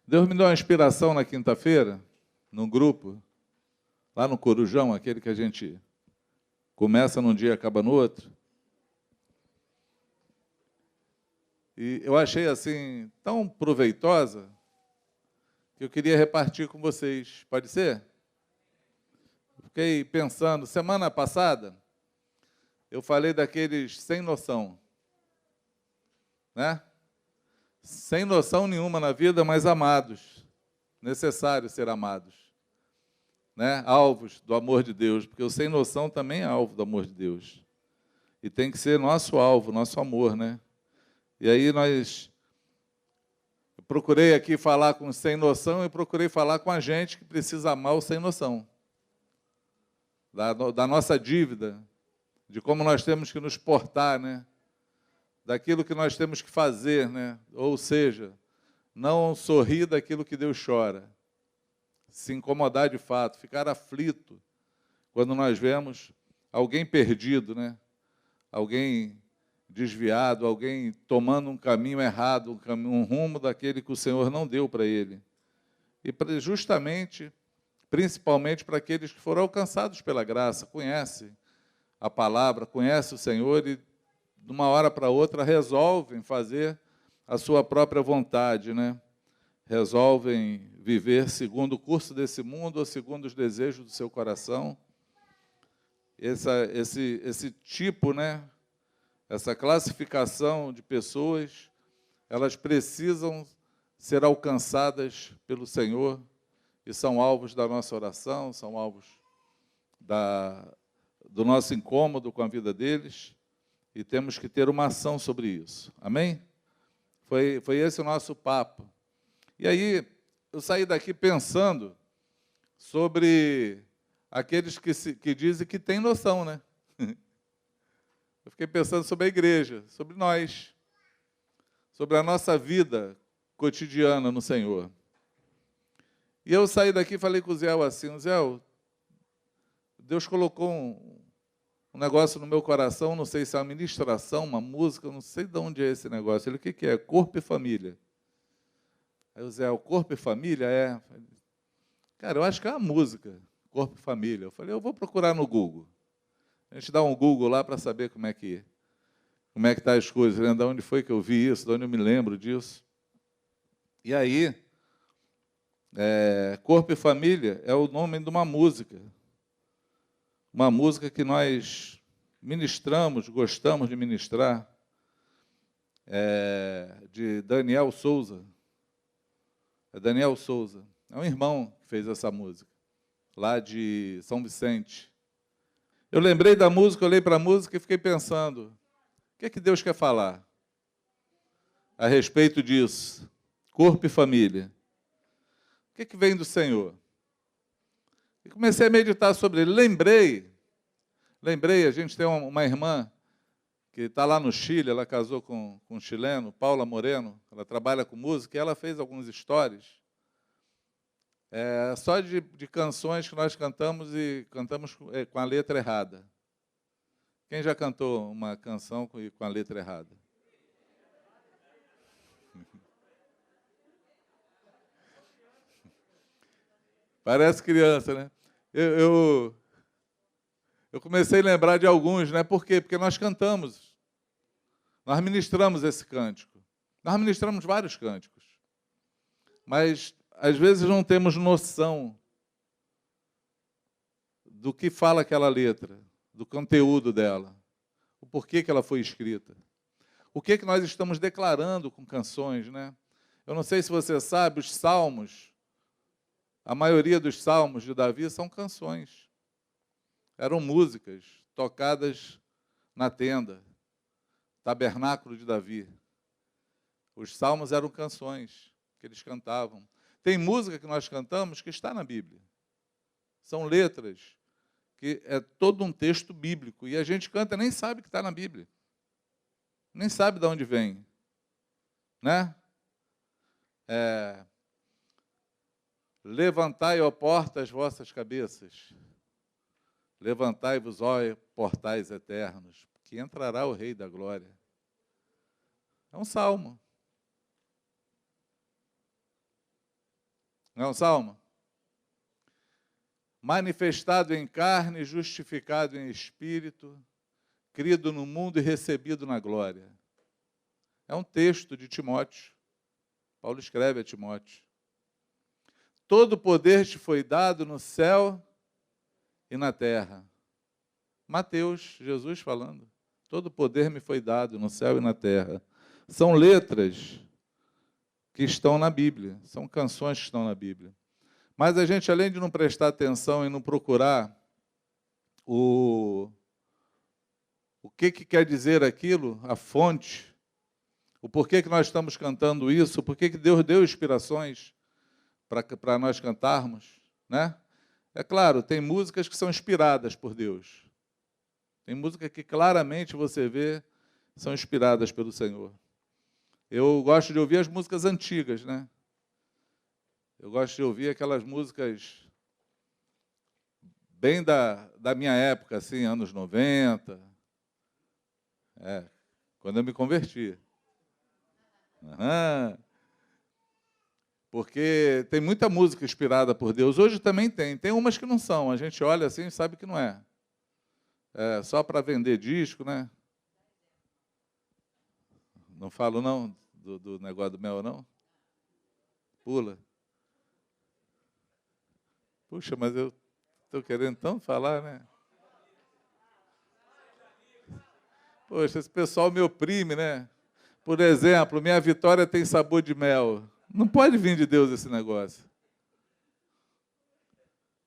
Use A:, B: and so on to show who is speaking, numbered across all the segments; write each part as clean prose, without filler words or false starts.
A: Deus me deu uma inspiração na quinta-feira, num grupo, lá no Corujão, aquele que a gente começa num dia e acaba no outro. E eu achei assim tão proveitosa que eu queria repartir com vocês. Pode ser? Fiquei pensando, semana passada, eu falei daqueles sem noção, né? Sem noção nenhuma na vida, mas amados. Necessário ser amados, né? Alvos do amor de Deus, porque o sem noção também é alvo do amor de Deus. E tem que ser nosso alvo, nosso amor, né? E aí eu procurei aqui falar com os sem noção e procurei falar com a gente que precisa amar o sem noção. Da nossa dívida, de como nós temos que nos portar, né? Daquilo que nós temos que fazer, né? Ou seja, não sorrir daquilo que Deus chora, se incomodar de fato, ficar aflito quando nós vemos alguém perdido, né? Alguém desviado, alguém tomando um caminho errado, um rumo daquele que o Senhor não deu para ele. E justamente, principalmente para aqueles que foram alcançados pela graça, conhecem a palavra, conhecem o Senhor e, de uma hora para outra, resolvem fazer a sua própria vontade, né? Resolvem viver segundo o curso desse mundo ou segundo os desejos do seu coração. Esse tipo, né? Essa classificação de pessoas, elas precisam ser alcançadas pelo Senhor e são alvos da nossa oração, são alvos do nosso incômodo com a vida deles e temos que ter uma ação sobre isso. Amém? Foi esse o nosso papo. E aí, eu saí daqui pensando sobre aqueles que dizem que têm noção, né? Eu fiquei pensando sobre a igreja, sobre nós, sobre a nossa vida cotidiana no Senhor. E eu saí daqui e falei com o Zé assim, Zé, Deus colocou um negócio no meu coração, não sei se é uma ministração, uma música, não sei de onde é esse negócio. Ele, o que é? Corpo e família. Aí o Zé, o corpo e família é... Cara, eu acho que é uma música, corpo e família. Eu falei, eu vou procurar no Google. A gente dá um Google lá para saber como é que está as coisas, né? De onde foi que eu vi isso, de onde eu me lembro disso. E aí, Corpo e Família é o nome de uma música que nós ministramos, gostamos de ministrar, de Daniel Souza. É Daniel Souza, é um irmão que fez essa música, lá de São Vicente. Eu lembrei da música, olhei para a música e fiquei pensando, o que é que Deus quer falar a respeito disso? Corpo e família. O que é que vem do Senhor? E comecei a meditar sobre ele. Lembrei, a gente tem uma irmã que está lá no Chile, ela casou com um chileno, Paula Moreno, ela trabalha com música, e ela fez alguns stories, só de canções que nós cantamos e cantamos com a letra errada. Quem já cantou uma canção com a letra errada? Parece criança, né? Eu comecei a lembrar de alguns, né? Por quê? Porque nós cantamos. Nós ministramos esse cântico. Nós ministramos vários cânticos. Mas, às vezes, não temos noção do que fala aquela letra, do conteúdo dela, o porquê que ela foi escrita. O que nós estamos declarando com canções, né? Eu não sei se você sabe, os salmos, a maioria dos salmos de Davi são canções. Eram músicas tocadas na tenda, tabernáculo de Davi. Os salmos eram canções que eles cantavam. Tem música que nós cantamos que está na Bíblia. São letras que é todo um texto bíblico. E a gente canta e nem sabe que está na Bíblia. Nem sabe de onde vem. Né? Levantai, ó portas, as vossas cabeças. Levantai-vos, ó portais eternos, que entrará o Rei da Glória. É um salmo. Não é um salmo? Manifestado em carne, justificado em espírito, crido no mundo e recebido na glória. É um texto de Timóteo. Paulo escreve a Timóteo. Todo poder te foi dado no céu e na terra. Mateus, Jesus falando. Todo poder me foi dado no céu e na terra. São letras que estão na Bíblia, são canções que estão na Bíblia. Mas a gente, além de não prestar atenção e não procurar o que quer dizer aquilo, a fonte, o porquê que nós estamos cantando isso, o porquê que Deus deu inspirações para nós cantarmos, né? É claro, tem músicas que são inspiradas por Deus. Tem música que claramente você vê são inspiradas pelo Senhor. Eu gosto de ouvir as músicas antigas, né? Eu gosto de ouvir aquelas músicas bem da minha época, assim, anos 90. Quando eu me converti. Porque tem muita música inspirada por Deus. Hoje também tem. Tem umas que não são. A gente olha assim e sabe que não é. É só para vender disco, né? Não falo não do negócio do mel, não? Pula. Puxa, mas eu estou querendo tanto falar, né? Poxa, esse pessoal me oprime, né? Por exemplo, minha vitória tem sabor de mel. Não pode vir de Deus esse negócio.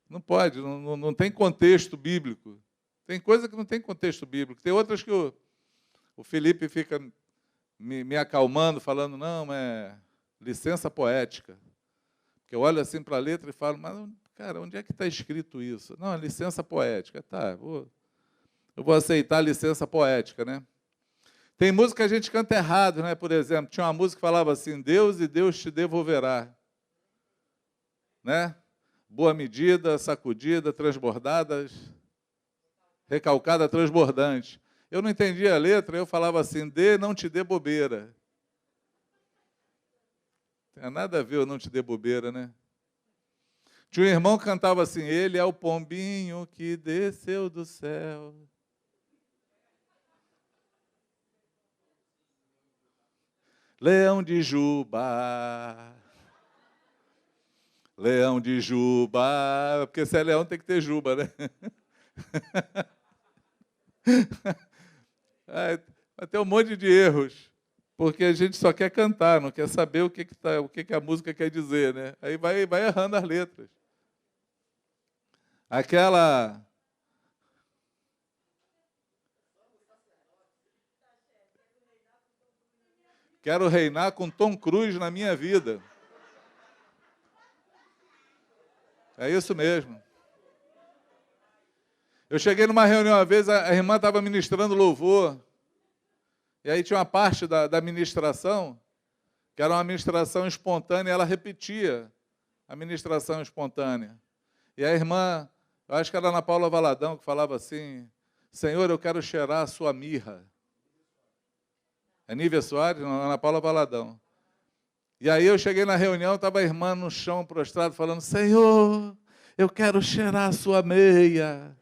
A: Não pode, não tem contexto bíblico. Tem coisa que não tem contexto bíblico. Tem outras que o Felipe fica me acalmando, falando, não, é licença poética. Porque eu olho assim para a letra e falo, mas, cara, onde é que está escrito isso? Não, é licença poética. Tá, eu vou aceitar a licença poética, né? Tem música que a gente canta errado, né? Por exemplo, tinha uma música que falava assim, Deus e Deus te devolverá. Né? Boa medida, sacudida, transbordada, recalcada, transbordante. Eu não entendia a letra, eu falava assim, não te dê bobeira. Não tem nada a ver eu não te dê bobeira, né? Tinha um irmão que cantava assim, ele é o pombinho que desceu do céu. Leão de Juba. Leão de Juba. Porque se é leão tem que ter juba, né? Tem um monte de erros. Porque a gente só quer cantar, não quer saber o que a música quer dizer, né? Aí vai errando as letras. Aquela... Quero reinar com Tom Cruise na minha vida. É isso mesmo. Eu cheguei numa reunião uma vez, a irmã estava ministrando louvor. E aí tinha uma parte da ministração, que era uma ministração espontânea, e ela repetia a ministração espontânea. E a irmã, eu acho que era Ana Paula Valadão, que falava assim, Senhor, eu quero cheirar a sua mirra. É Nívia Soares? Não, Ana Paula Valadão. E aí eu cheguei na reunião, estava a irmã no chão, prostrado, falando, Senhor, eu quero cheirar a sua meia.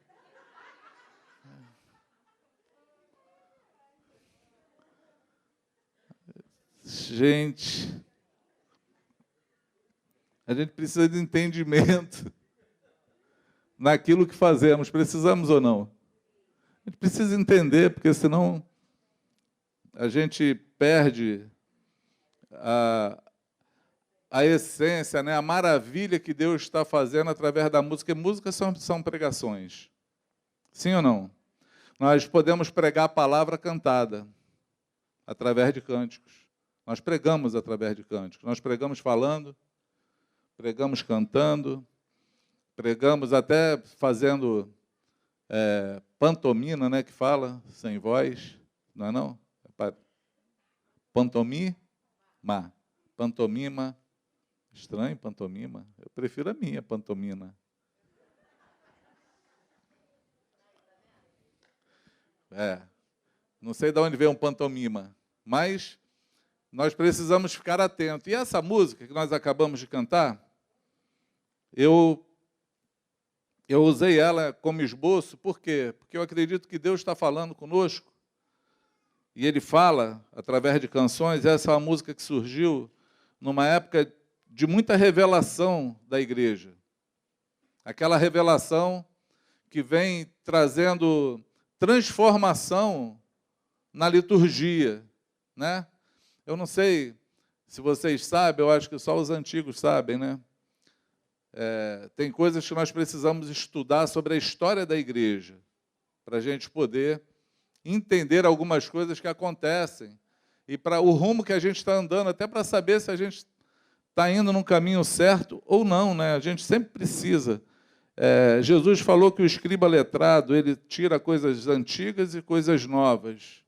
A: Gente, a gente precisa de entendimento naquilo que fazemos. Precisamos ou não? A gente precisa entender, porque senão a gente perde a essência, né? A maravilha que Deus está fazendo através da música. E músicas são pregações. Sim ou não? Nós podemos pregar a palavra cantada através de cânticos. Nós pregamos através de cânticos. Nós pregamos falando, pregamos cantando, pregamos até fazendo pantomima, né, que fala, sem voz, não é não? Pantomima. Pantomima. Estranho, pantomima. Eu prefiro a minha pantomima. Não sei de onde veio um pantomima, mas nós precisamos ficar atentos. E essa música que nós acabamos de cantar, eu usei ela como esboço, por quê? Porque eu acredito que Deus está falando conosco, e Ele fala através de canções. Essa é uma música que surgiu numa época de muita revelação da igreja. Aquela revelação que vem trazendo transformação na liturgia, né? Eu não sei se vocês sabem, eu acho que só os antigos sabem, né? Tem coisas que nós precisamos estudar sobre a história da igreja, para a gente poder entender algumas coisas que acontecem, e para o rumo que a gente está andando, até para saber se a gente está indo num caminho certo ou não, né? A gente sempre precisa. Jesus falou que o escriba letrado, ele tira coisas antigas e coisas novas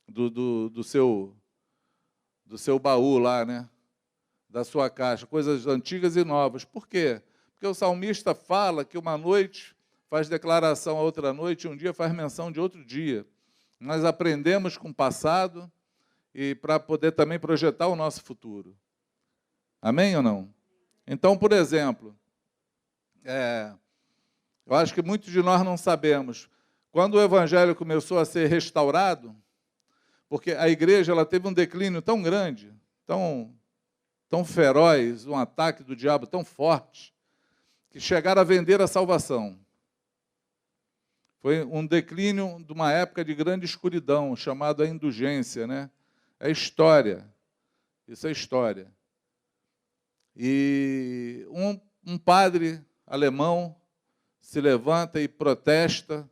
A: do seu baú lá, né? Da sua caixa, coisas antigas e novas. Por quê? Porque o salmista fala que uma noite faz declaração a outra noite, e um dia faz menção de outro dia. Nós aprendemos com o passado e para poder também projetar o nosso futuro. Amém ou não? Então, por exemplo, eu acho que muitos de nós não sabemos. Quando o Evangelho começou a ser restaurado, porque a igreja ela teve um declínio tão grande, tão feroz, um ataque do diabo tão forte, que chegaram a vender a salvação. Foi um declínio de uma época de grande escuridão, chamado a indulgência, né? É história. Isso é história. E um padre alemão se levanta e protesta,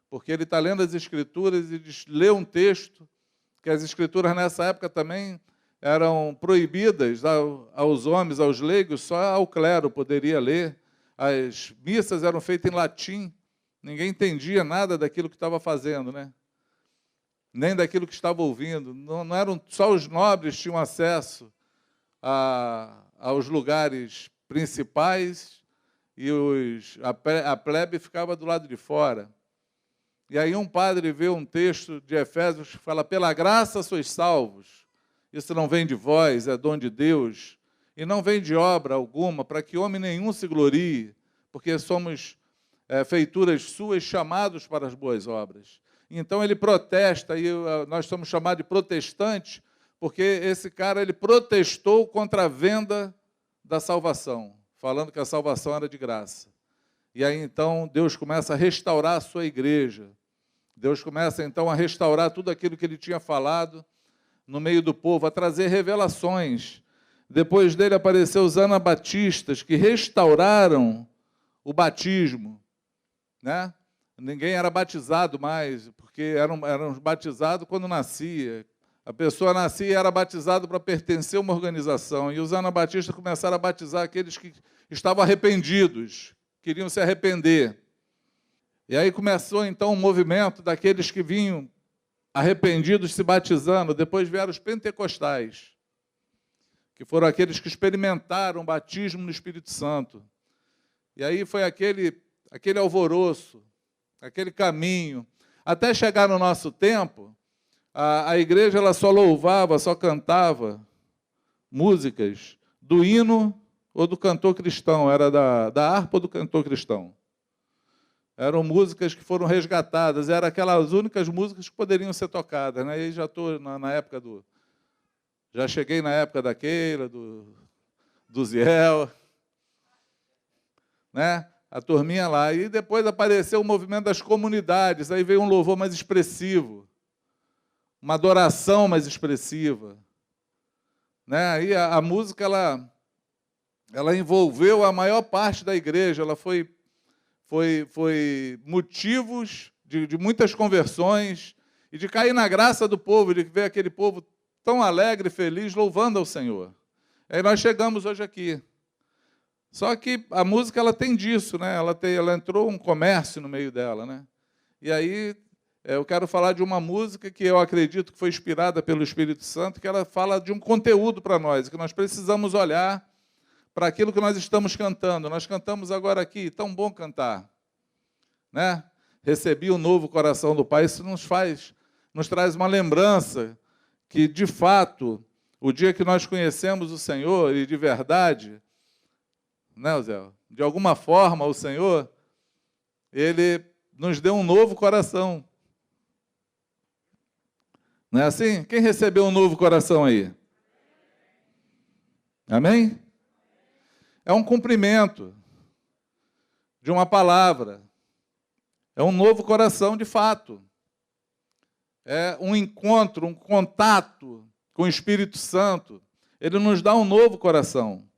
A: porque ele está lendo as Escrituras e lê um texto, que as Escrituras nessa época também eram proibidas aos homens, aos leigos, só ao clero poderia ler. As missas eram feitas em latim, ninguém entendia nada daquilo que estava fazendo, né? Nem daquilo que estava ouvindo. Não eram só os nobres que tinham acesso aos lugares principais, e a plebe ficava do lado de fora. E aí um padre vê um texto de Efésios que fala: pela graça sois salvos, isso não vem de vós, é dom de Deus, e não vem de obra alguma, para que homem nenhum se glorie, porque somos feituras suas, chamados para as boas obras. Então ele protesta, e nós somos chamados de protestantes, porque esse cara ele protestou contra a venda da salvação, falando que a salvação era de graça. E aí então Deus começa a restaurar a sua igreja. Deus começa então a restaurar tudo aquilo que ele tinha falado no meio do povo, a trazer revelações. Depois dele apareceu os anabatistas, que restauraram o batismo, né? Ninguém era batizado mais, porque eram batizados quando nascia. A pessoa nascia e era batizado para pertencer a uma organização. E os anabatistas começaram a batizar aqueles que estavam arrependidos, queriam se arrepender. E aí começou então um movimento daqueles que vinham arrependidos se batizando. Depois vieram os pentecostais, que foram aqueles que experimentaram o batismo no Espírito Santo. E aí foi aquele alvoroço, aquele caminho, até chegar no nosso tempo. A igreja ela só louvava, só cantava músicas do hino ou do cantor cristão, era da harpa ou do cantor cristão. Eram músicas que foram resgatadas, eram aquelas únicas músicas que poderiam ser tocadas, né? E já estou na época já cheguei na época da Keila, do Ziel, né? A turminha lá. E depois apareceu o movimento das comunidades, aí veio um louvor mais expressivo, uma adoração mais expressiva, né? Aí a música ela envolveu a maior parte da igreja, ela foi motivos de muitas conversões e de cair na graça do povo, de ver aquele povo tão alegre e feliz, louvando ao Senhor. Aí nós chegamos hoje aqui. Só que a música ela tem disso, né? Ela entrou um comércio no meio dela, né? E aí eu quero falar de uma música que eu acredito que foi inspirada pelo Espírito Santo, que ela fala de um conteúdo para nós, que nós precisamos olhar para aquilo que nós estamos cantando. Nós cantamos agora aqui, tão bom cantar, né? Recebi o novo coração do Pai. Isso nos traz uma lembrança que, de fato, o dia que nós conhecemos o Senhor, e de verdade, né, Zé? De alguma forma, o Senhor, Ele nos deu um novo coração. Não é assim? Quem recebeu um novo coração aí? Amém? É um cumprimento de uma palavra. É um novo coração de fato. É um encontro, um contato com o Espírito Santo. Ele nos dá um novo coração.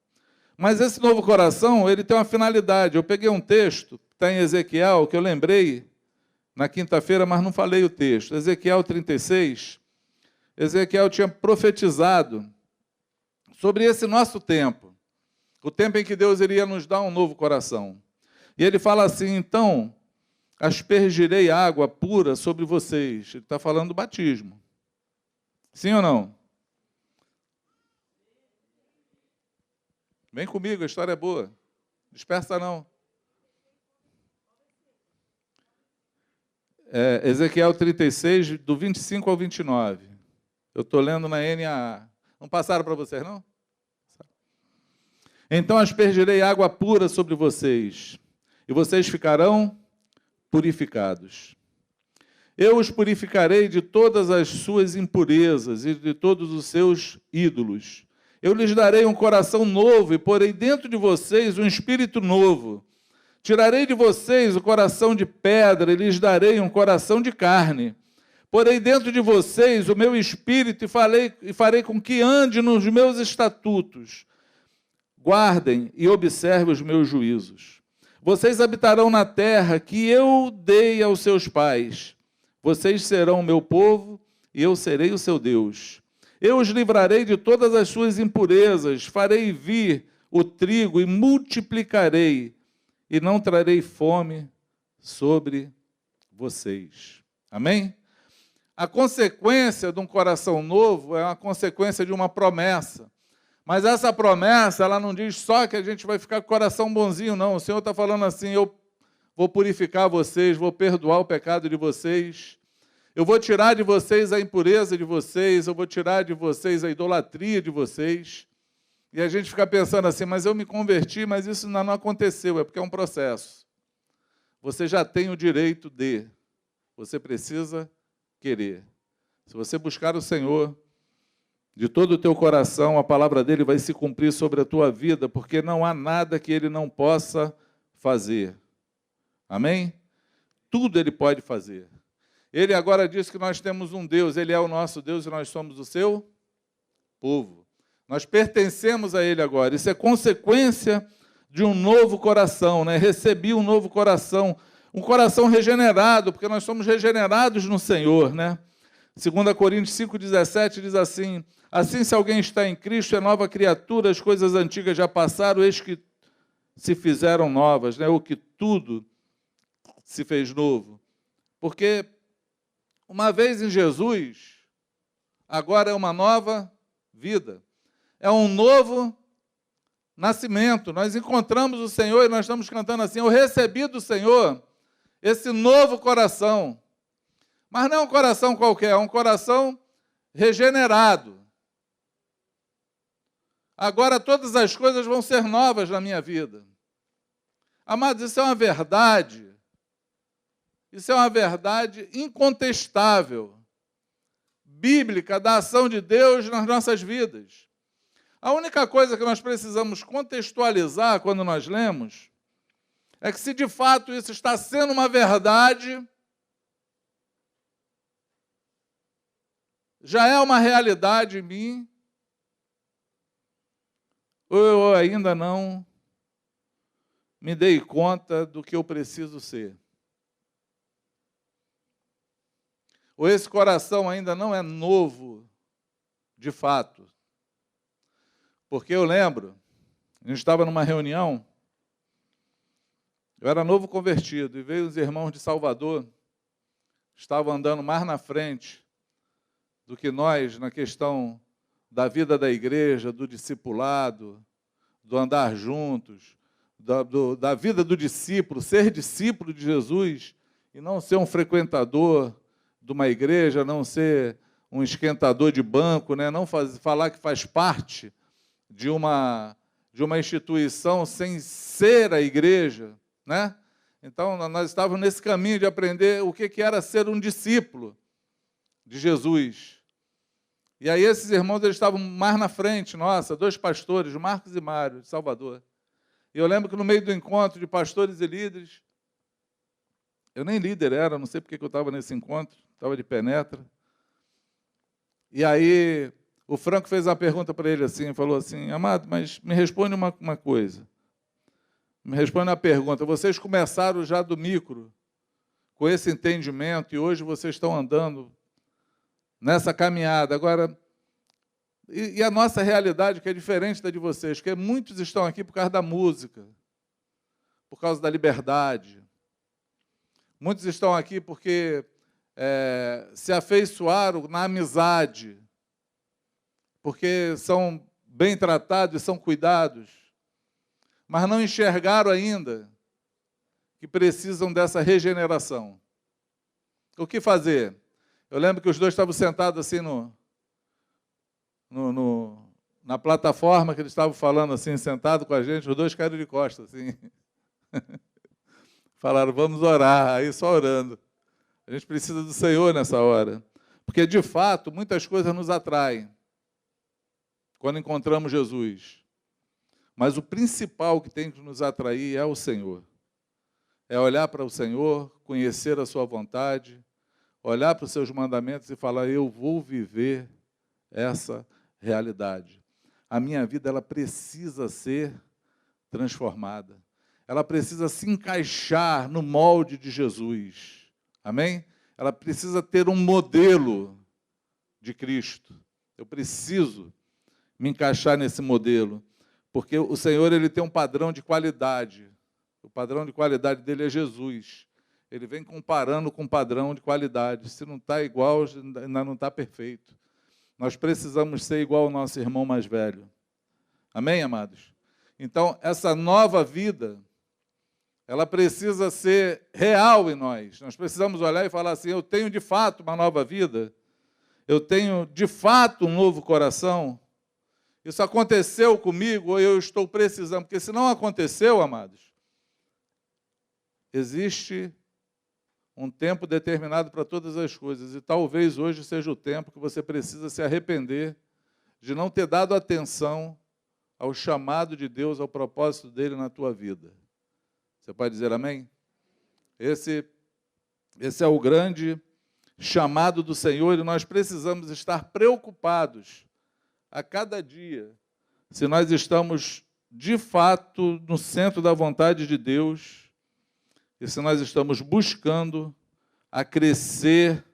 A: Mas esse novo coração, ele tem uma finalidade. Eu peguei um texto, está em Ezequiel, que eu lembrei na quinta-feira, mas não falei o texto. Ezequiel 36. Ezequiel tinha profetizado sobre esse nosso tempo. O tempo em que Deus iria nos dar um novo coração. E ele fala assim, então, aspergirei água pura sobre vocês. Ele está falando do batismo. Sim ou não? Vem comigo, a história é boa. Dispersa não. Ezequiel 36, do 25 ao 29. Eu estou lendo na NAA. Não passaram para vocês, não? Então aspergirei água pura sobre vocês, e vocês ficarão purificados. Eu os purificarei de todas as suas impurezas e de todos os seus ídolos. Eu lhes darei um coração novo e porei dentro de vocês um espírito novo. Tirarei de vocês o coração de pedra e lhes darei um coração de carne. Porei dentro de vocês o meu espírito e farei com que ande nos meus estatutos. Guardem e observem os meus juízos. Vocês habitarão na terra que eu dei aos seus pais. Vocês serão o meu povo e eu serei o seu Deus. Eu os livrarei de todas as suas impurezas, farei vir o trigo e multiplicarei, e não trarei fome sobre vocês. Amém? A consequência de um coração novo é uma consequência de uma promessa. Mas essa promessa, ela não diz só que a gente vai ficar com o coração bonzinho, não. O Senhor está falando assim, eu vou purificar vocês, vou perdoar o pecado de vocês, eu vou tirar de vocês a impureza de vocês, eu vou tirar de vocês a idolatria de vocês. E a gente fica pensando assim, mas eu me converti, mas isso ainda não aconteceu, é porque é um processo. Você já tem o direito de, você precisa querer. Se você buscar o Senhor de todo o teu coração, a palavra dele vai se cumprir sobre a tua vida, porque não há nada que ele não possa fazer. Amém? Tudo ele pode fazer. Ele agora diz que nós temos um Deus, ele é o nosso Deus e nós somos o seu povo. Nós pertencemos a ele agora. Isso é consequência de um novo coração, né? Recebi um novo coração, um coração regenerado, porque nós somos regenerados no Senhor, né? 2 Coríntios 5,17 diz assim, assim se alguém está em Cristo, é nova criatura, as coisas antigas já passaram, eis que se fizeram novas, né? Ou que tudo se fez novo. Porque uma vez em Jesus, agora é uma nova vida. É um novo nascimento. Nós encontramos o Senhor e nós estamos cantando assim, eu recebi do Senhor esse novo coração. Mas não é um coração qualquer, é um coração regenerado. Agora todas as coisas vão ser novas na minha vida. Amados, isso é uma verdade. Isso é uma verdade incontestável, bíblica, da ação de Deus nas nossas vidas. A única coisa que nós precisamos contextualizar quando nós lemos é que se de fato isso está sendo uma verdade, já é uma realidade em mim, ou eu ainda não me dei conta do que eu preciso ser. Ou esse coração ainda não é novo, de fato. Porque eu lembro, a gente estava numa reunião, eu era novo convertido, e veio os irmãos de Salvador, estavam andando mais na frente do que nós na questão da vida da igreja, do discipulado, do andar juntos, da vida do discípulo, ser discípulo de Jesus e não ser um frequentador de uma igreja, não ser um esquentador de banco, né? Não falar que faz parte de uma de uma instituição sem ser a igreja, né? Então, nós estávamos nesse caminho de aprender o que era ser um discípulo de Jesus. E aí esses irmãos, eles estavam mais na frente, nossa, 2 pastores, Marcos e Mário, de Salvador. E eu lembro que no meio do encontro de pastores e líderes, eu nem líder era, não sei porque eu estava nesse encontro, estava de penetra. E aí o Franco fez uma pergunta para ele assim, falou assim, amado, mas me responde uma coisa. Me responde uma pergunta. Vocês começaram já do micro, com esse entendimento, e hoje vocês estão andando nessa caminhada. Agora, e a nossa realidade, que é diferente da de vocês, porque muitos estão aqui por causa da música, por causa da liberdade. Muitos estão aqui porque se afeiçoaram na amizade, porque são bem tratados e são cuidados, mas não enxergaram ainda que precisam dessa regeneração. O que fazer? Eu lembro que os dois estavam sentados assim na plataforma, que eles estavam falando assim, sentados com a gente, os dois caíram de costas, assim. Falaram, vamos orar, aí só orando. A gente precisa do Senhor nessa hora. Porque, de fato, muitas coisas nos atraem quando encontramos Jesus. Mas o principal que tem que nos atrair é o Senhor. É olhar para o Senhor, conhecer a sua vontade, olhar para os seus mandamentos e falar, eu vou viver essa realidade. A minha vida, ela precisa ser transformada. Ela precisa se encaixar no molde de Jesus. Amém? Ela precisa ter um modelo de Cristo. Eu preciso me encaixar nesse modelo, porque o Senhor, ele tem um padrão de qualidade. O padrão de qualidade dele é Jesus. Ele vem comparando com o padrão de qualidade. Se não está igual, ainda não está perfeito. Nós precisamos ser igual ao nosso irmão mais velho. Amém, amados? Então, essa nova vida, ela precisa ser real em nós. Nós precisamos olhar e falar assim, eu tenho de fato uma nova vida? Eu tenho de fato um novo coração? Isso aconteceu comigo ou eu estou precisando? Porque se não aconteceu, amados, existe um tempo determinado para todas as coisas. E talvez hoje seja o tempo que você precisa se arrepender de não ter dado atenção ao chamado de Deus, ao propósito dele na tua vida. Você pode dizer amém? Esse é o grande chamado do Senhor e nós precisamos estar preocupados a cada dia se nós estamos, de fato, no centro da vontade de Deus e se nós estamos buscando a crescer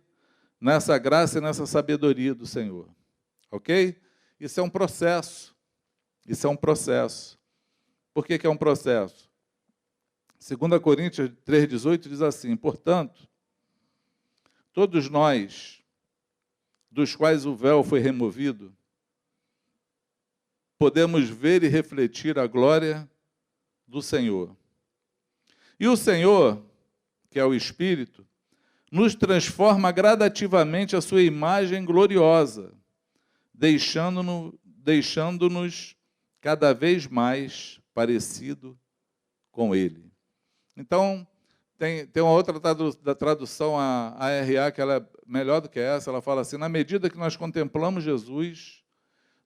A: nessa graça e nessa sabedoria do Senhor. Ok? Isso é um processo. Isso é um processo. Por que é um processo? 2 Coríntios 3,18 diz assim, portanto, todos nós, dos quais o véu foi removido, podemos ver e refletir a glória do Senhor. E o Senhor, que é o Espírito, nos transforma gradativamente a sua imagem gloriosa, deixando-nos cada vez mais parecido com Ele. Então, tem uma outra tradução, a ARA, que ela é melhor do que essa, ela fala assim, na medida que nós contemplamos Jesus,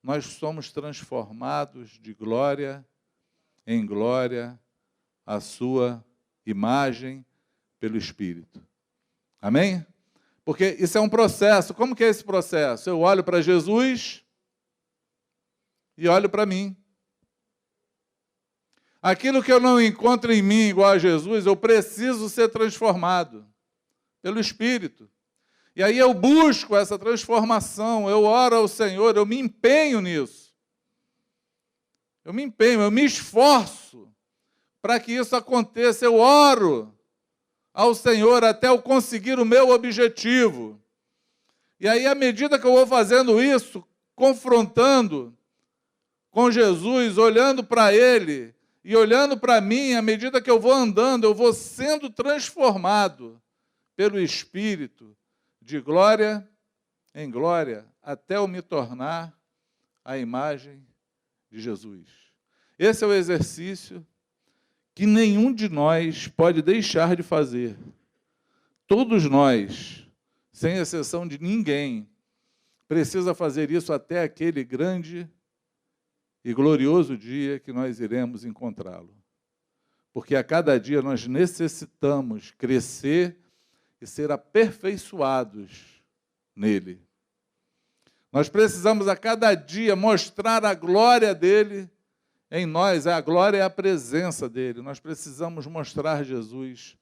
A: nós somos transformados de glória em glória à sua imagem pelo Espírito. Amém? Porque isso é um processo. Como que é esse processo? Eu olho para Jesus e olho para mim. Aquilo que eu não encontro em mim igual a Jesus, eu preciso ser transformado pelo Espírito. E aí eu busco essa transformação, eu oro ao Senhor, eu me empenho nisso. Eu me empenho, eu me esforço para que isso aconteça. Eu oro ao Senhor até eu conseguir o meu objetivo. E aí, à medida que eu vou fazendo isso, confrontando com Jesus, olhando para Ele e olhando para mim, à medida que eu vou andando, eu vou sendo transformado pelo Espírito, de glória em glória, até eu me tornar a imagem de Jesus. Esse é o exercício que nenhum de nós pode deixar de fazer. Todos nós, sem exceção de ninguém, precisa fazer isso até aquele grande e glorioso dia que nós iremos encontrá-lo. Porque a cada dia nós necessitamos crescer e ser aperfeiçoados nele. Nós precisamos a cada dia mostrar a glória dele em nós. A glória é a presença dele. Nós precisamos mostrar Jesus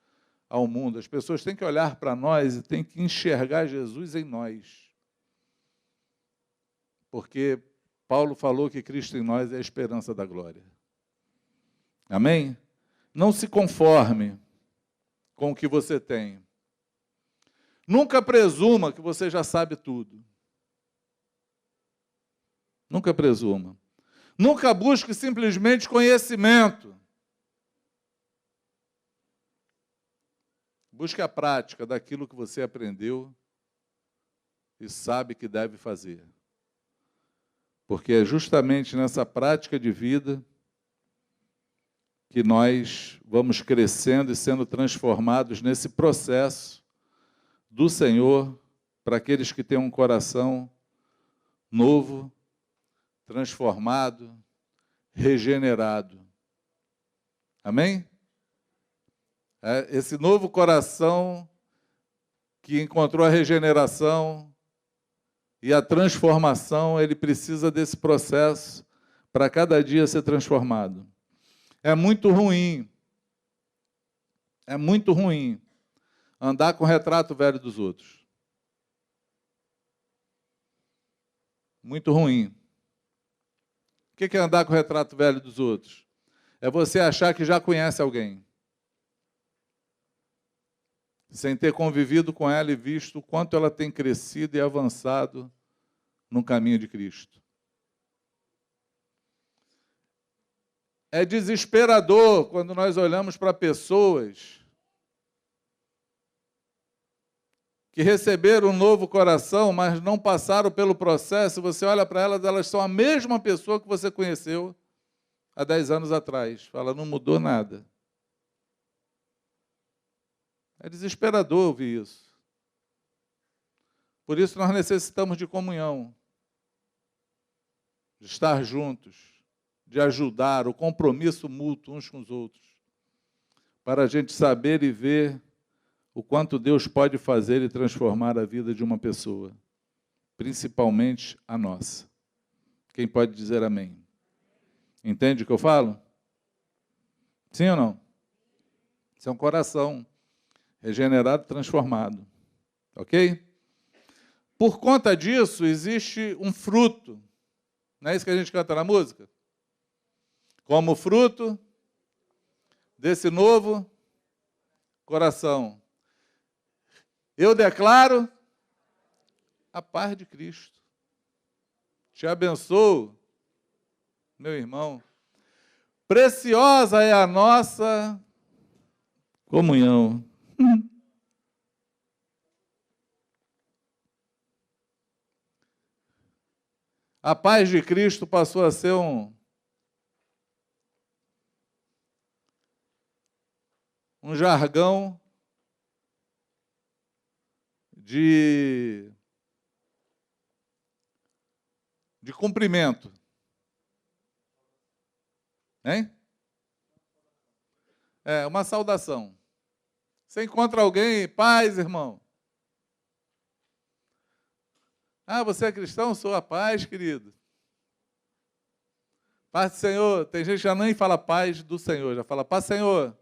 A: ao mundo. As pessoas têm que olhar para nós e têm que enxergar Jesus em nós. Porque Paulo falou que Cristo em nós é a esperança da glória. Amém? Não se conforme com o que você tem. Nunca presuma que você já sabe tudo. Nunca presuma. Nunca busque simplesmente conhecimento. Busque a prática daquilo que você aprendeu e sabe que deve fazer. Porque é justamente nessa prática de vida que nós vamos crescendo e sendo transformados nesse processo do Senhor para aqueles que têm um coração novo, transformado, regenerado. Amém? Esse novo coração que encontrou a regeneração e a transformação, ele precisa desse processo para cada dia ser transformado. É muito ruim andar com o retrato velho dos outros. Muito ruim. O que é andar com o retrato velho dos outros? É você achar que já conhece alguém, sem ter convivido com ela e visto o quanto ela tem crescido e avançado no caminho de Cristo. É desesperador quando nós olhamos para pessoas que receberam um novo coração, mas não passaram pelo processo. Você olha para elas, elas são a mesma pessoa que você conheceu há 10 anos atrás. Fala, não mudou nada. É desesperador ouvir isso. Por isso nós necessitamos de comunhão, de estar juntos, de ajudar, o compromisso mútuo uns com os outros, para a gente saber e ver o quanto Deus pode fazer e transformar a vida de uma pessoa, principalmente a nossa. Quem pode dizer amém? Entende o que eu falo? Sim ou não? Isso é um coração regenerado, transformado. Ok? Por conta disso, existe um fruto. Não é isso que a gente canta na música? Como fruto desse novo coração, eu declaro a paz de Cristo. Te abençoo, meu irmão. Preciosa é a nossa comunhão. A paz de Cristo passou a ser um jargão de cumprimento. Hein? É uma saudação. Você encontra alguém, paz, irmão. Ah, você é cristão? Sou a paz, querido. Paz do Senhor. Tem gente que já nem fala paz do Senhor, já fala paz, Senhor.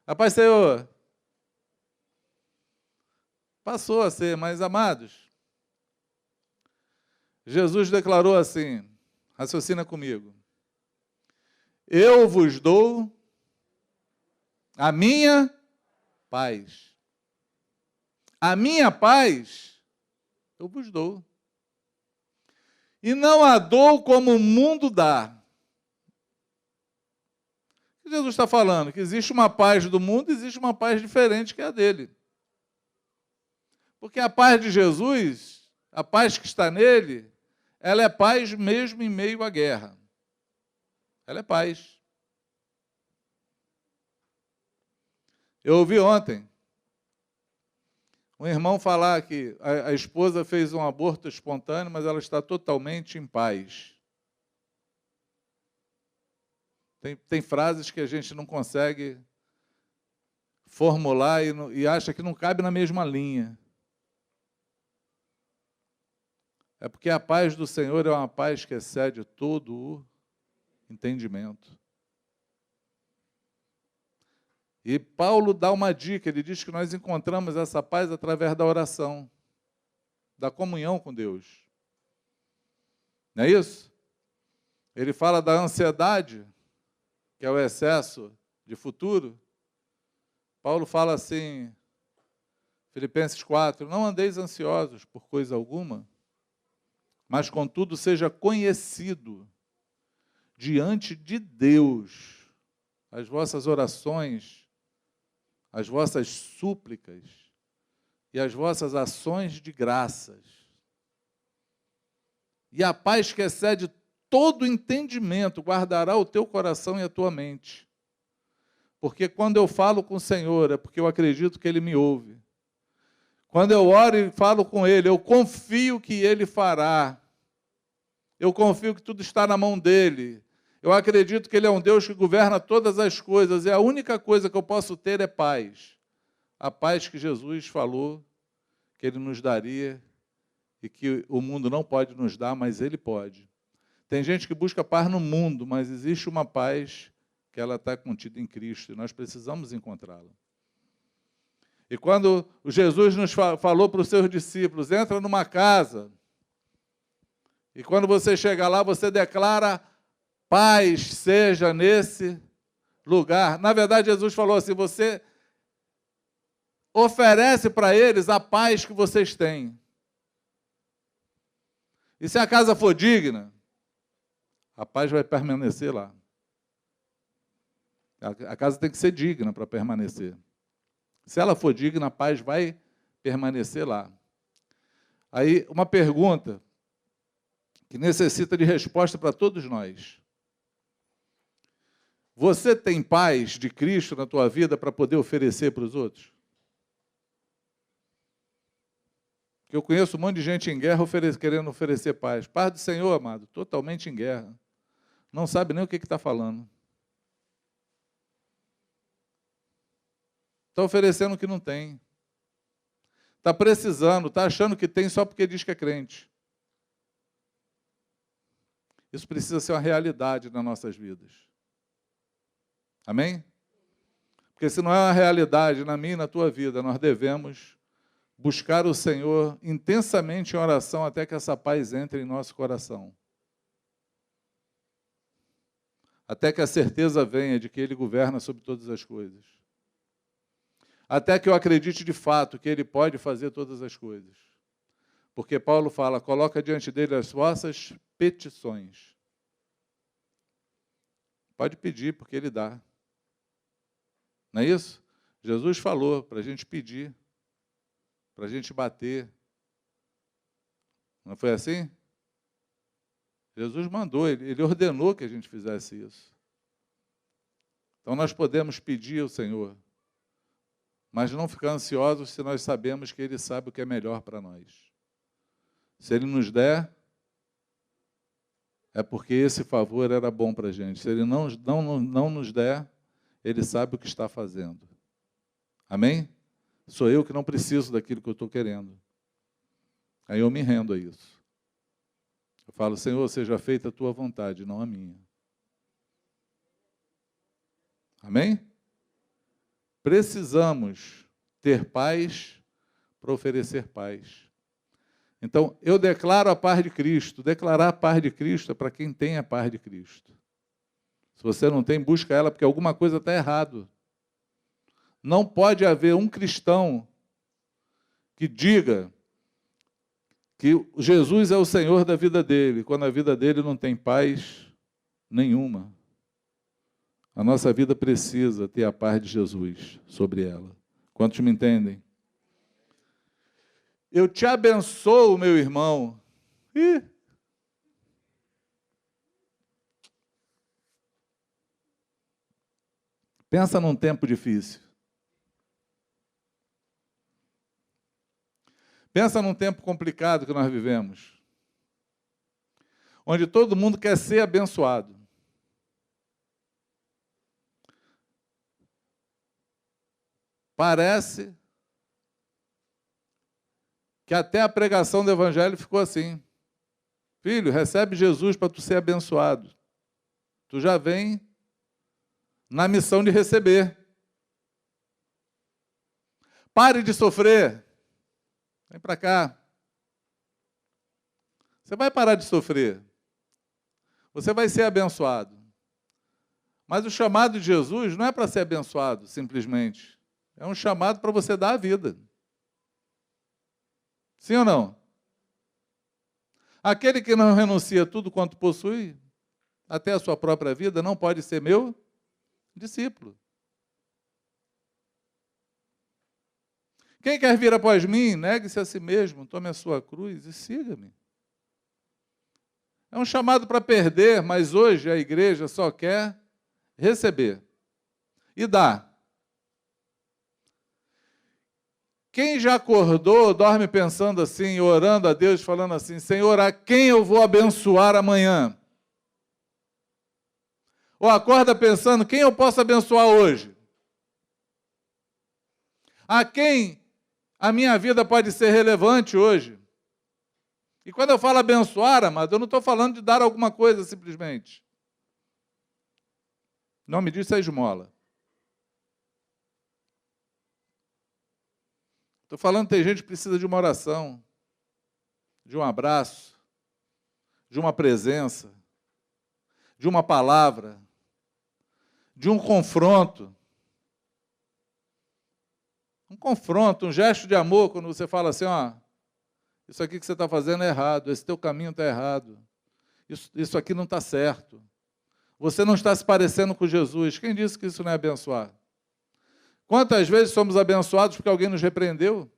A: A paz, Senhor. Passou a ser, mas amados, Jesus declarou assim, raciocina comigo, eu vos dou a minha paz. A minha paz eu vos dou. E não a dou como o mundo dá. O que Jesus está falando? Que existe uma paz do mundo, existe uma paz diferente que é a dele. Porque a paz de Jesus, a paz que está nele, ela é paz mesmo em meio à guerra. Ela é paz. Eu ouvi ontem um irmão falar que a esposa fez um aborto espontâneo, mas ela está totalmente em paz. Tem frases que a gente não consegue formular e acha que não cabe na mesma linha. É porque a paz do Senhor é uma paz que excede todo o entendimento. E Paulo dá uma dica, ele diz que nós encontramos essa paz através da oração, da comunhão com Deus. Não é isso? Ele fala da ansiedade, que é o excesso de futuro. Paulo fala assim, Filipenses 4, não andeis ansiosos por coisa alguma, mas contudo seja conhecido diante de Deus as vossas orações, as vossas súplicas e as vossas ações de graças. E a paz que excede todo entendimento guardará o teu coração e a tua mente. Porque quando eu falo com o Senhor, é porque eu acredito que Ele me ouve. Quando eu oro e falo com Ele, eu confio que Ele fará. Eu confio que tudo está na mão dEle. Eu acredito que Ele é um Deus que governa todas as coisas. E a única coisa que eu posso ter é paz. A paz que Jesus falou que Ele nos daria e que o mundo não pode nos dar, mas Ele pode. Tem gente que busca paz no mundo, mas existe uma paz que ela está contida em Cristo. E nós precisamos encontrá-la. E quando Jesus nos falou para os seus discípulos, entra numa casa, e quando você chega lá, você declara, paz seja nesse lugar. Na verdade, Jesus falou assim, você oferece para eles a paz que vocês têm. E se a casa for digna, a paz vai permanecer lá. A casa tem que ser digna para permanecer. Se ela for digna, a paz vai permanecer lá. Aí, uma pergunta que necessita de resposta para todos nós. Você tem paz de Cristo na tua vida para poder oferecer para os outros? Porque eu conheço um monte de gente em guerra querendo oferecer paz. Paz do Senhor, amado, totalmente em guerra. Não sabe nem o que está falando. Está oferecendo o que não tem. Está precisando, está achando que tem só porque diz que é crente. Isso precisa ser uma realidade nas nossas vidas. Amém? Porque se não é uma realidade na minha e na tua vida, nós devemos buscar o Senhor intensamente em oração até que essa paz entre em nosso coração. Até que a certeza venha de que Ele governa sobre todas as coisas. Até que eu acredite de fato que Ele pode fazer todas as coisas. Porque Paulo fala, coloca diante dele as vossas petições. Pode pedir, porque Ele dá. Não é isso? Jesus falou para a gente pedir, para a gente bater. Não foi assim? Jesus mandou, Ele ordenou que a gente fizesse isso. Então nós podemos pedir ao Senhor, mas não ficar ansiosos se nós sabemos que Ele sabe o que é melhor para nós. Se Ele nos der, é porque esse favor era bom para a gente. Se Ele não nos der, Ele sabe o que está fazendo. Amém? Sou eu que não preciso daquilo que eu estou querendo. Aí eu me rendo a isso. Eu falo, Senhor, seja feita a Tua vontade, não a minha. Amém? Precisamos ter paz para oferecer paz. Então, eu declaro a paz de Cristo. Declarar a paz de Cristo é para quem tem a paz de Cristo. Se você não tem, busca ela, porque alguma coisa está errado. Não pode haver um cristão que diga que Jesus é o Senhor da vida dele, quando a vida dele não tem paz nenhuma. A nossa vida precisa ter a paz de Jesus sobre ela. Quantos me entendem? Eu te abençoo, meu irmão. Pensa num tempo difícil. Pensa num tempo complicado que nós vivemos, onde todo mundo quer ser abençoado. Parece que até a pregação do Evangelho ficou assim. Filho, recebe Jesus para tu ser abençoado. Tu já vem na missão de receber. Pare de sofrer. Vem para cá. Você vai parar de sofrer. Você vai ser abençoado. Mas o chamado de Jesus não é para ser abençoado, simplesmente. É um chamado para você dar a vida. Sim ou não? Aquele que não renuncia tudo quanto possui, até a sua própria vida, não pode ser meu discípulo. Quem quer vir após mim, negue-se a si mesmo, tome a sua cruz e siga-me. É um chamado para perder, mas hoje a igreja só quer receber e dar. Quem já acordou, dorme pensando assim, orando a Deus, falando assim, Senhor, a quem eu vou abençoar amanhã? Ou acorda pensando, quem eu posso abençoar hoje? A quem a minha vida pode ser relevante hoje? E quando eu falo abençoar, amado, eu não estou falando de dar alguma coisa simplesmente. O nome disso é esmola. Estou falando que tem gente que precisa de uma oração, de um abraço, de uma presença, de uma palavra, de um confronto. Um confronto, um gesto de amor, quando você fala assim, ó, isso aqui que você está fazendo é errado, esse teu caminho está errado, isso aqui não está certo. Você não está se parecendo com Jesus. Quem disse que isso não é abençoar? Quantas vezes somos abençoados porque alguém nos repreendeu?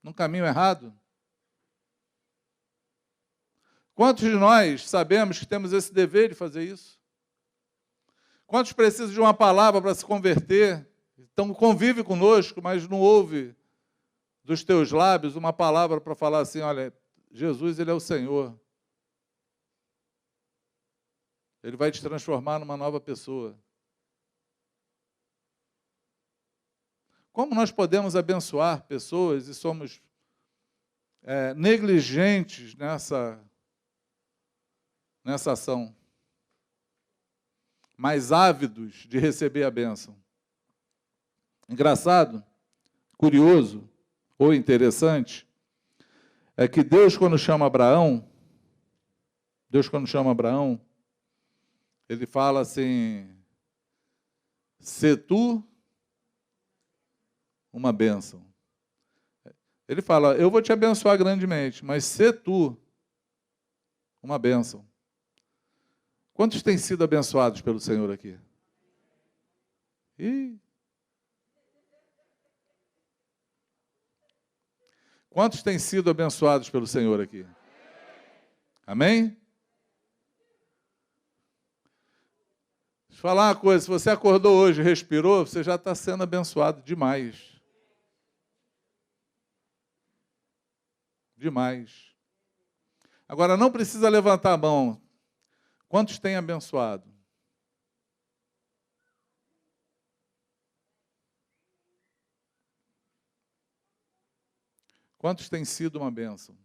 A: Num caminho errado? Quantos de nós sabemos que temos esse dever de fazer isso? Quantos precisam de uma palavra para se converter? Então convive conosco, mas não ouve dos teus lábios uma palavra para falar assim, olha, Jesus, Ele é o Senhor. Ele vai te transformar numa nova pessoa. Como nós podemos abençoar pessoas e somos negligentes nessa ação? Mais ávidos de receber a bênção. Engraçado, curioso ou interessante, é que Deus, quando chama Abraão, Ele fala assim, se tu uma bênção. Ele fala, eu vou te abençoar grandemente, mas se tu uma bênção. Quantos têm sido abençoados pelo Senhor aqui? Quantos têm sido abençoados pelo Senhor aqui? Amém? Deixa eu falar uma coisa, se você acordou hoje e respirou, você já está sendo abençoado demais. Demais. Agora, não precisa levantar a mão. Quantos têm abençoado? Quantos têm sido uma bênção?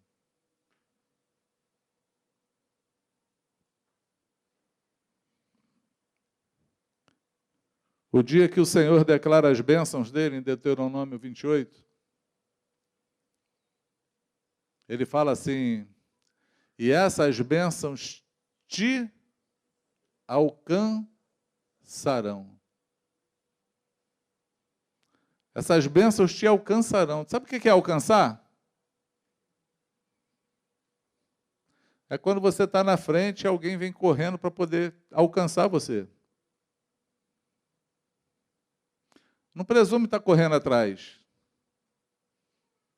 A: O dia que o Senhor declara as bênçãos dele, em Deuteronômio 28, ele fala assim, e essas bênçãos te alcançarão. Essas bênçãos te alcançarão. Sabe o que é alcançar? É quando você está na frente e alguém vem correndo para poder alcançar você. Não presume estar correndo atrás.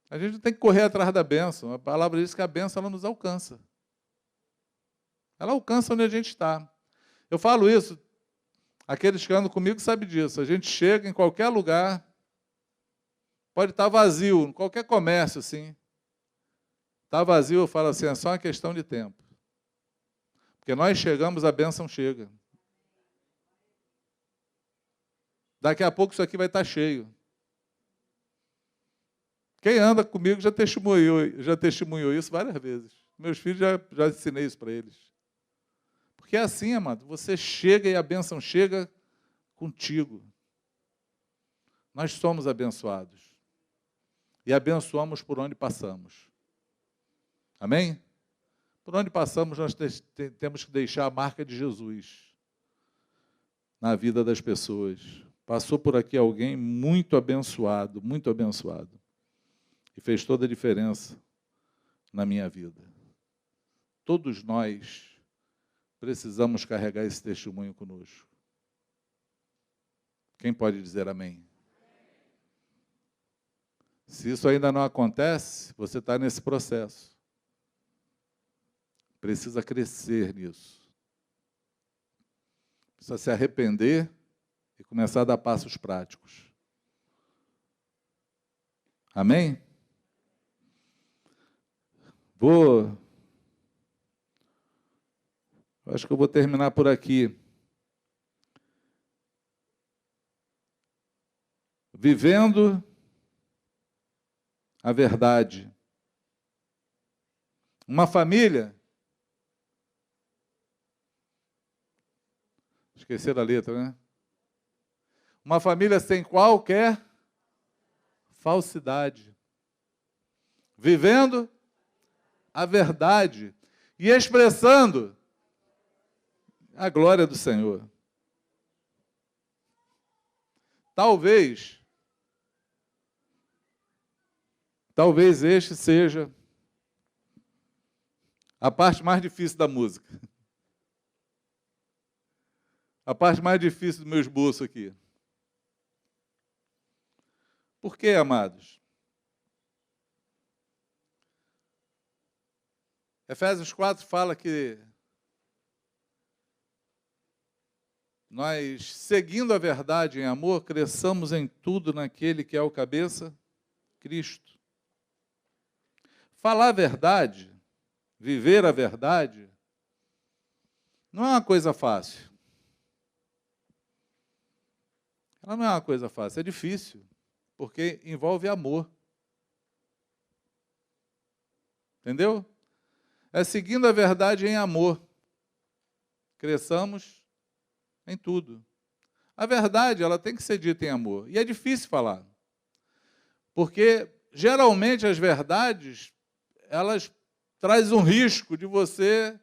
A: A gente tem que correr atrás da bênção. A palavra diz que a bênção ela nos alcança. Ela alcança onde a gente está. Eu falo isso, Aqueles que andam comigo sabem disso. A gente chega em qualquer lugar, pode estar vazio, em qualquer comércio, assim. Está vazio, eu falo assim, é só uma questão de tempo. Porque nós chegamos, a bênção chega. Daqui a pouco isso aqui vai estar cheio. Quem anda comigo já testemunhou isso várias vezes. Meus filhos já ensinei isso para eles. Porque é assim, amado, você chega e a bênção chega contigo. Nós somos abençoados. E abençoamos por onde passamos. Amém? Por onde passamos, nós temos que deixar a marca de Jesus na vida das pessoas. Passou por aqui alguém muito abençoado, e fez toda a diferença na minha vida. Todos nós precisamos carregar esse testemunho conosco. Quem pode dizer amém? Se isso ainda não acontece, você está nesse processo. Precisa crescer nisso. Precisa se arrepender e começar a dar passos práticos. Amém? Acho que eu vou terminar por aqui. Vivendo a verdade. Uma família. Esqueceram a letra, né? Uma família sem qualquer falsidade. Vivendo a verdade e expressando a glória do Senhor. Talvez este seja a parte mais difícil da música. A parte mais difícil do meu esboço aqui. Por quê, amados? Efésios 4 fala que nós, seguindo a verdade em amor, cresçamos em tudo naquele que é o cabeça, Cristo. Falar a verdade, viver a verdade, não é uma coisa fácil. Ela não é uma coisa fácil, é difícil, porque envolve amor. Entendeu? É seguindo a verdade em amor. Cresçamos em tudo. A verdade, ela tem que ser dita em amor. E é difícil falar. Porque, geralmente, as verdades, elas trazem um risco de você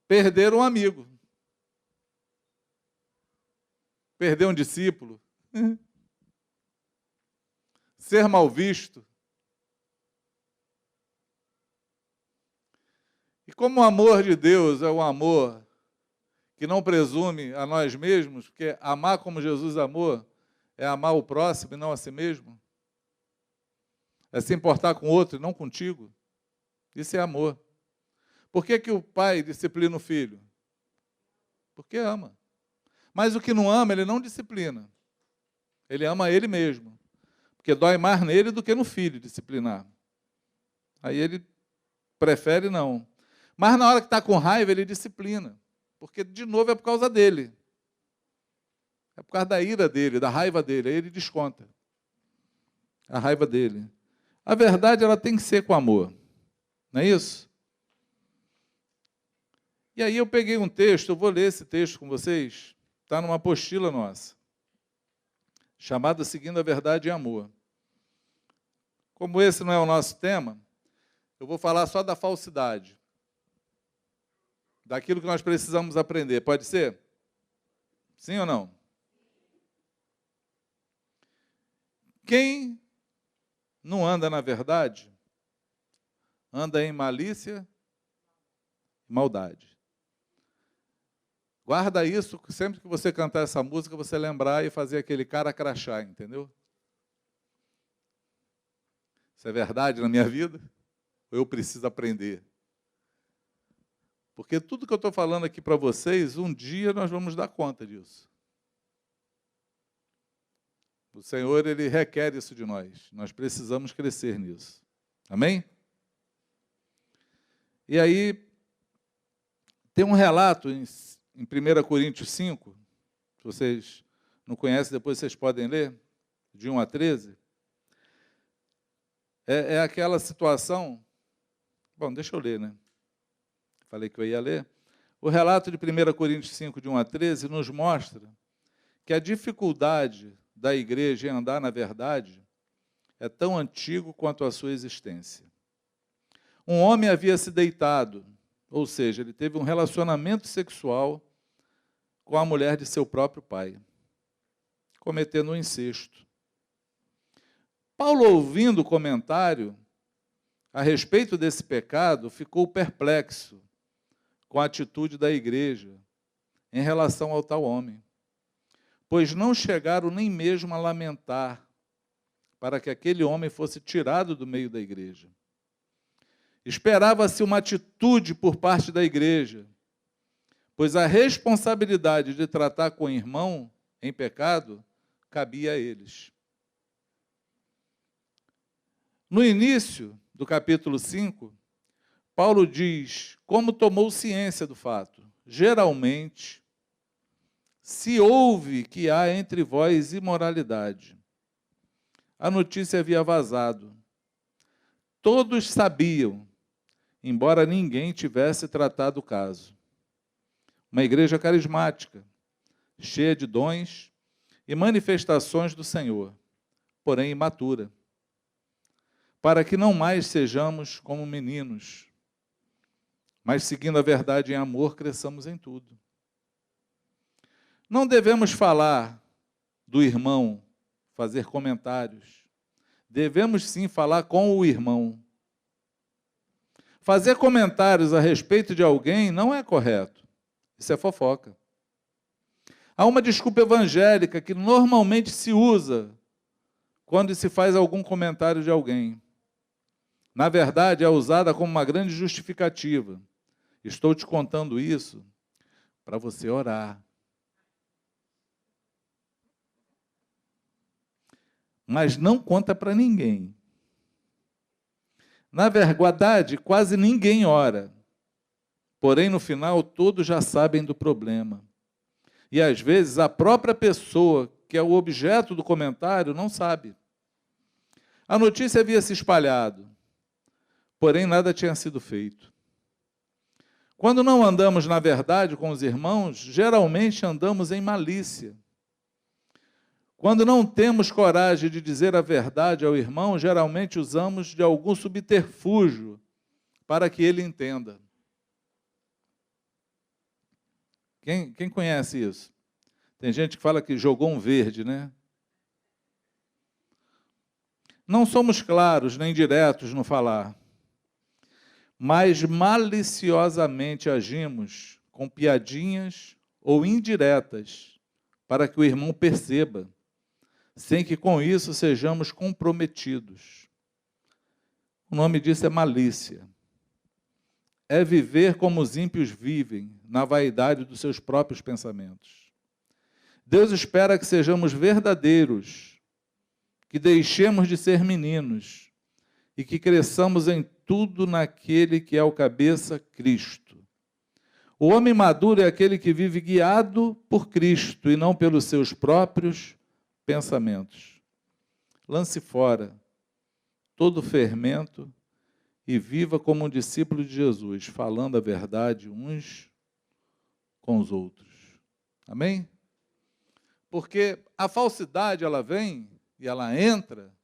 A: perder um amigo. Perder um discípulo. Ser mal visto. E como o amor de Deus é um amor que não presume a nós mesmos, porque amar como Jesus amou é amar o próximo e não a si mesmo. É se importar com o outro e não contigo. Isso é amor. Por que que o pai disciplina o filho? Porque ama. Mas o que não ama, ele não disciplina. Ele ama ele mesmo. Porque dói mais nele do que no filho disciplinar. Aí ele prefere não. Mas na hora que está com raiva, ele disciplina. Porque, de novo, é por causa dele. É por causa da ira dele, da raiva dele. Aí ele desconta a raiva dele. A verdade, ela tem que ser com amor. Não é isso? E aí eu peguei um texto, eu vou ler esse texto com vocês. Está numa apostila nossa. Chamada Seguindo a Verdade em Amor. Como esse não é o nosso tema, eu vou falar só da falsidade. Daquilo que nós precisamos aprender. Pode ser? Sim ou não? Quem não anda na verdade, anda em malícia e maldade. Guarda isso, sempre que você cantar essa música, você lembrar e fazer aquele cara crachá, entendeu? Isso é verdade na minha vida? Ou eu preciso aprender? Porque tudo que eu estou falando aqui para vocês, um dia nós vamos dar conta disso. O Senhor, Ele requer isso de nós. Nós precisamos crescer nisso. Amém? E aí, tem um relato em 1 Coríntios 5, se vocês não conhecem, depois vocês podem ler, de 1 a 13. É aquela situação... Bom, deixa eu ler, né? Falei que eu ia ler. O relato de 1 Coríntios 5, de 1 a 13, nos mostra que a dificuldade da igreja em andar na verdade é tão antigo quanto a sua existência. Um homem havia se deitado, ou seja, ele teve um relacionamento sexual com a mulher de seu próprio pai, cometendo um incesto. Paulo, ouvindo o comentário a respeito desse pecado, ficou perplexo com a atitude da igreja em relação ao tal homem, pois não chegaram nem mesmo a lamentar para que aquele homem fosse tirado do meio da igreja. Esperava-se uma atitude por parte da igreja, pois a responsabilidade de tratar com o irmão em pecado cabia a eles. No início do capítulo 5, Paulo diz como tomou ciência do fato. Geralmente, se ouve que há entre vós imoralidade. A notícia havia vazado. Todos sabiam, embora ninguém tivesse tratado o caso. Uma igreja carismática, cheia de dons e manifestações do Senhor, porém imatura, para que não mais sejamos como meninos, mas seguindo a verdade em amor, cresçamos em tudo. Não devemos falar do irmão, fazer comentários. Devemos sim falar com o irmão. Fazer comentários a respeito de alguém não é correto. Isso é fofoca. Há uma desculpa evangélica que normalmente se usa quando se faz algum comentário de alguém. Na verdade, é usada como uma grande justificativa. Estou te contando isso para você orar. Mas não conta para ninguém. Na verdade, quase ninguém ora. Porém, no final, todos já sabem do problema. E, às vezes, a própria pessoa, que é o objeto do comentário, não sabe. A notícia havia se espalhado, porém, nada tinha sido feito. Quando não andamos na verdade com os irmãos, geralmente andamos em malícia. Quando não temos coragem de dizer a verdade ao irmão, geralmente usamos de algum subterfúgio para que ele entenda. Quem conhece isso? Tem gente que fala que jogou um verde, né? Não somos claros nem diretos no falar, mas maliciosamente agimos com piadinhas ou indiretas para que o irmão perceba, sem que com isso sejamos comprometidos. O nome disso é malícia. É viver como os ímpios vivem, na vaidade dos seus próprios pensamentos. Deus espera que sejamos verdadeiros, que deixemos de ser meninos e que cresçamos em tudo naquele que é o cabeça, Cristo. O homem maduro é aquele que vive guiado por Cristo e não pelos seus próprios pensamentos. Lance fora todo fermento e viva como um discípulo de Jesus, falando a verdade uns com os outros. Amém? Porque a falsidade, ela vem e ela entra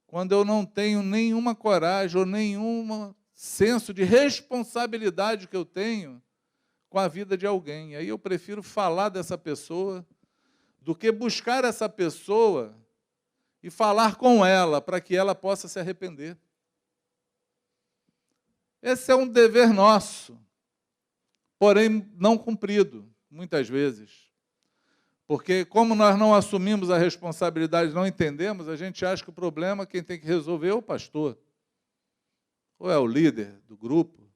A: quando eu não tenho nenhuma coragem ou nenhum senso de responsabilidade que eu tenho com a vida de alguém. Aí eu prefiro falar dessa pessoa do que buscar essa pessoa e falar com ela para que ela possa se arrepender. Esse é um dever nosso, porém não cumprido, muitas vezes. Porque como nós não assumimos a responsabilidade, não entendemos, a gente acha que o problema quem tem que resolver é o pastor, ou é o líder do grupo,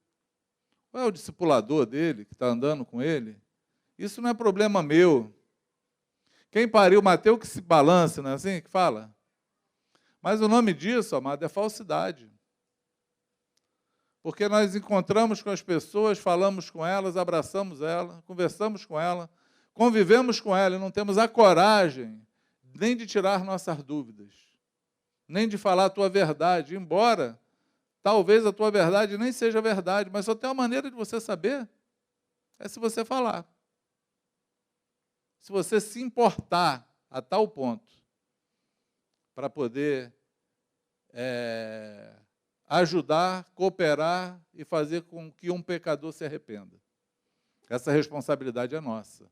A: Qual é o discipulador dele, que está andando com ele? Isso não é problema meu. Quem pariu Mateus que se balance, não é assim que fala? Mas o nome disso, amado, é falsidade. Porque nós encontramos com as pessoas, falamos com elas, abraçamos elas, conversamos com elas, convivemos com elas, e não temos a coragem nem de tirar nossas dúvidas, nem de falar a tua verdade, embora talvez a tua verdade nem seja verdade, mas só tem uma maneira de você saber, é se você falar. Se você se importar a tal ponto para poder ajudar, cooperar e fazer com que um pecador se arrependa. Essa responsabilidade é nossa.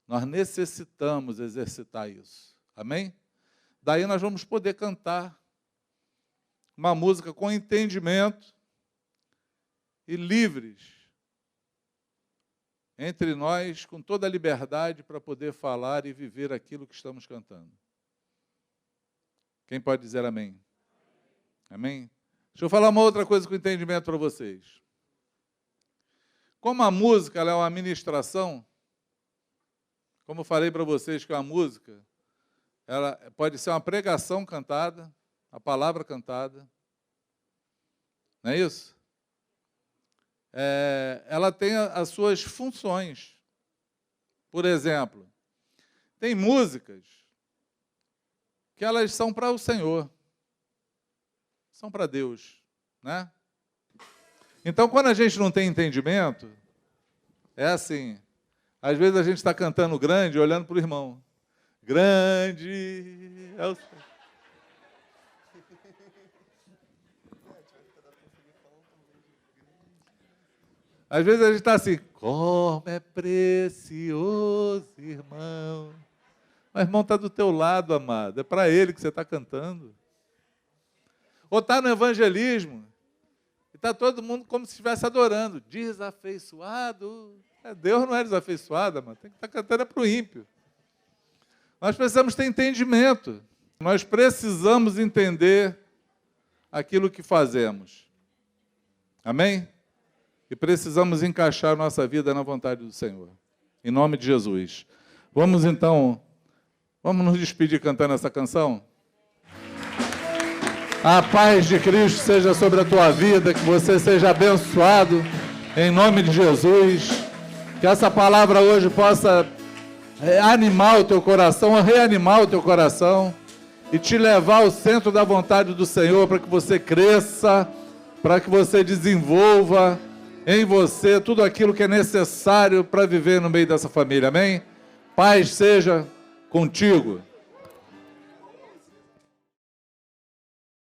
A: Nós necessitamos exercitar isso. Amém? Daí nós vamos poder cantar uma música com entendimento e livres entre nós, com toda a liberdade para poder falar e viver aquilo que estamos cantando. Quem pode dizer amém? Amém? Deixa eu falar uma outra coisa com entendimento para vocês. Como a música ela é uma ministração, como eu falei para vocês que a música ela pode ser uma pregação cantada, a palavra cantada, não é isso? Ela tem as suas funções. Por exemplo, tem músicas que elas são para o Senhor, são para Deus, né? Então, quando a gente não tem entendimento, é assim, às vezes a gente está cantando grande, olhando para o irmão. Grande é o Senhor. Às vezes a gente está assim, como é precioso, irmão. Mas o irmão está do teu lado, amado. É para ele que você está cantando. Ou está no evangelismo, e está todo mundo como se estivesse adorando. Desafeiçoado. Deus não é desafeiçoado, amado. Tem que estar cantando para o ímpio. Nós precisamos ter entendimento. Nós precisamos entender aquilo que fazemos. Amém? E precisamos encaixar nossa vida na vontade do Senhor. Em nome de Jesus. Vamos então, vamos nos despedir cantando essa canção? A paz de Cristo seja sobre a tua vida, que você seja abençoado, em nome de Jesus. Que essa palavra hoje possa animar o teu coração, reanimar o teu coração e te levar ao centro da vontade do Senhor, para que você cresça, para que você desenvolva em você tudo aquilo que é necessário para viver no meio dessa família, amém? Paz seja contigo.